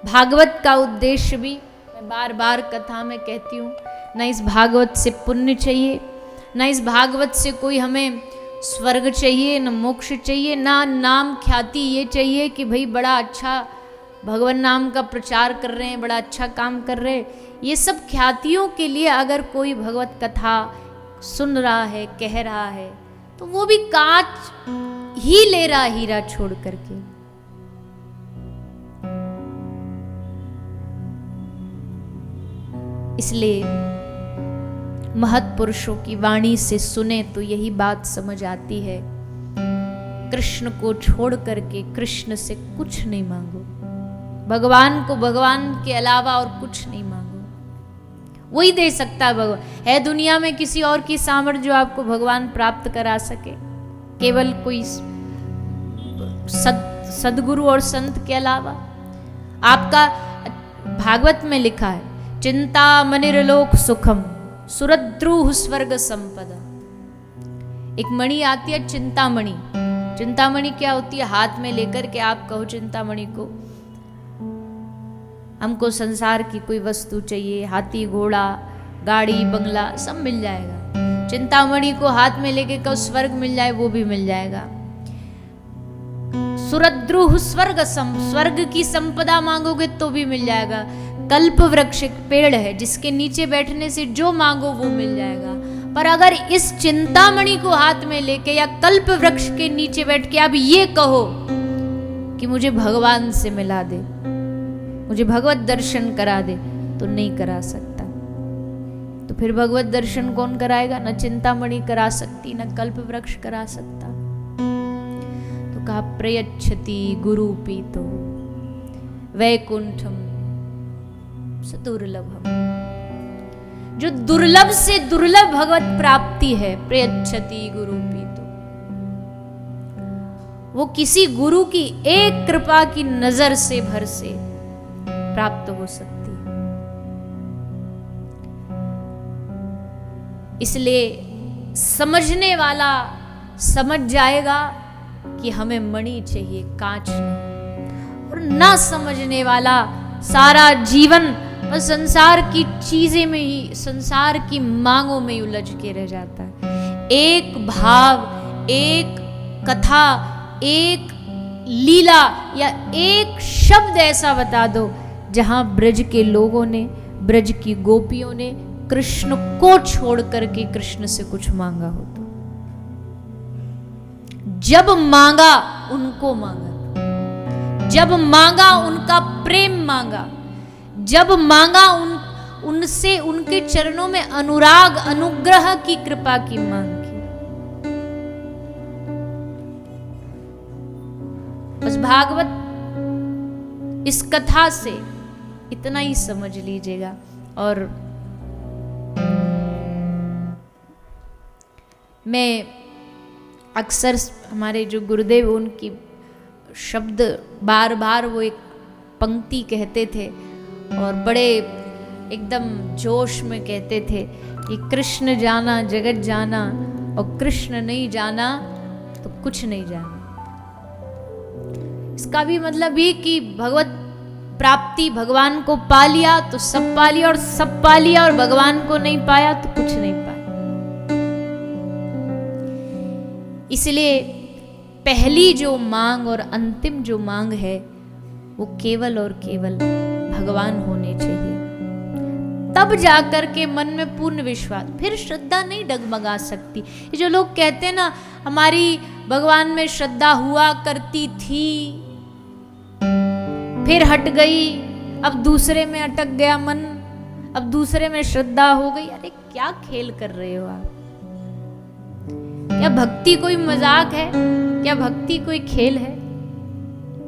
भागवत का उद्देश्य भी मैं बार बार कथा में कहती हूँ, न इस भागवत से पुण्य चाहिए, न इस भागवत से कोई हमें स्वर्ग चाहिए, न मोक्ष चाहिए, ना नाम ख्याति ये चाहिए कि भाई बड़ा अच्छा भगवान नाम का प्रचार कर रहे हैं, बड़ा अच्छा काम कर रहे हैं। ये सब ख्यातियों के लिए अगर कोई भगवत कथा सुन रहा है, कह रहा है, तो वो भी कांच ही ले रहा हीरा छोड़ करके। इसलिए महत्पुरुषों की वाणी से सुने तो यही बात समझ आती है, कृष्ण को छोड़ करके कृष्ण से कुछ नहीं मांगो, भगवान को भगवान के अलावा और कुछ नहीं मांगो। वही दे सकता है भगवान। है दुनिया में किसी और की सामर्थ्य जो आपको भगवान प्राप्त करा सके? केवल कोई सदगुरु और संत के अलावा। आपका भागवत में लिखा है, चिंता मनिर्लोक सुखम सुरद्रुह स्वर्ग संपदा। एक मणि आती है चिंतामणि। चिंतामणि क्या होती है? हाथ में लेकर के आप कहो चिंतामणि को, हमको संसार की कोई वस्तु चाहिए, हाथी घोड़ा गाड़ी बंगला सब मिल जाएगा। चिंतामणि को हाथ में लेके कहो स्वर्ग मिल जाए, वो भी मिल जाएगा। सुरद्रुह स्वर्ग की संपदा मांगोगे तो भी मिल जाएगा। कल्प वृक्ष एक पेड़ है जिसके नीचे बैठने से जो मांगो वो मिल जाएगा। पर अगर इस चिंतामणि को हाथ में लेके या कल्प वृक्ष के नीचे बैठ के आप ये कहो कि मुझे भगवान से मिला दे, मुझे भगवत दर्शन करा दे, तो नहीं करा सकता। तो फिर भगवत दर्शन कौन कराएगा? न चिंतामणि करा सकती, न कल्प वृक्ष करा सकता। तो कहा प्रयच्छति गुरु पीतो वैकुंठम सदुर्लभम। जो दुर्लभ से दुर्लभ भगवत प्राप्ति है, प्रयच्छति गुरु पीतो, वो किसी गुरु की एक कृपा की नजर से भर से प्राप्त हो सकती है। इसलिए समझने वाला समझ जाएगा कि हमें मणि चाहिए, कांच नहीं। और ना समझने वाला सारा जीवन बस संसार की चीजें में ही, संसार की मांगों में ही उलझ के रह जाता है। एक भाव, एक कथा, एक लीला या एक शब्द ऐसा बता दो जहां ब्रज के लोगों ने, ब्रज की गोपियों ने कृष्ण को छोड़ करके कृष्ण से कुछ मांगा हो। तो जब मांगा उनको मांगा, जब मांगा उनका प्रेम मांगा, जब मांगा उनसे उनके चरणों में अनुराग अनुग्रह की कृपा की मांग की। बस भागवत इस कथा से इतना ही समझ लीजिएगा। और मैं अक्सर हमारे जो गुरुदेव उनकी शब्द बार बार वो एक पंक्ति कहते थे और बड़े एकदम जोश में कहते थे कि कृष्ण जाना जगत जाना और कृष्ण नहीं जाना तो कुछ नहीं जाना। इसका भी मतलब ये कि भगवत प्राप्ति, भगवान को पा लिया तो सब पा लिया और सब पा लिया, और भगवान को नहीं पाया तो कुछ नहीं पाया। इसलिए पहली जो मांग और अंतिम जो मांग है वो केवल और केवल भगवान होने चाहिए। तब जाकर के मन में पूर्ण विश्वास, फिर श्रद्धा नहीं डगमगा सकती। ये जो लोग कहते हैं ना हमारी भगवान में श्रद्धा हुआ करती थी फिर हट गई, अब दूसरे में अटक गया मन, अब दूसरे में श्रद्धा हो गई। अरे क्या खेल कर रहे हो आप? क्या भक्ति कोई मजाक है? क्या भक्ति कोई खेल है?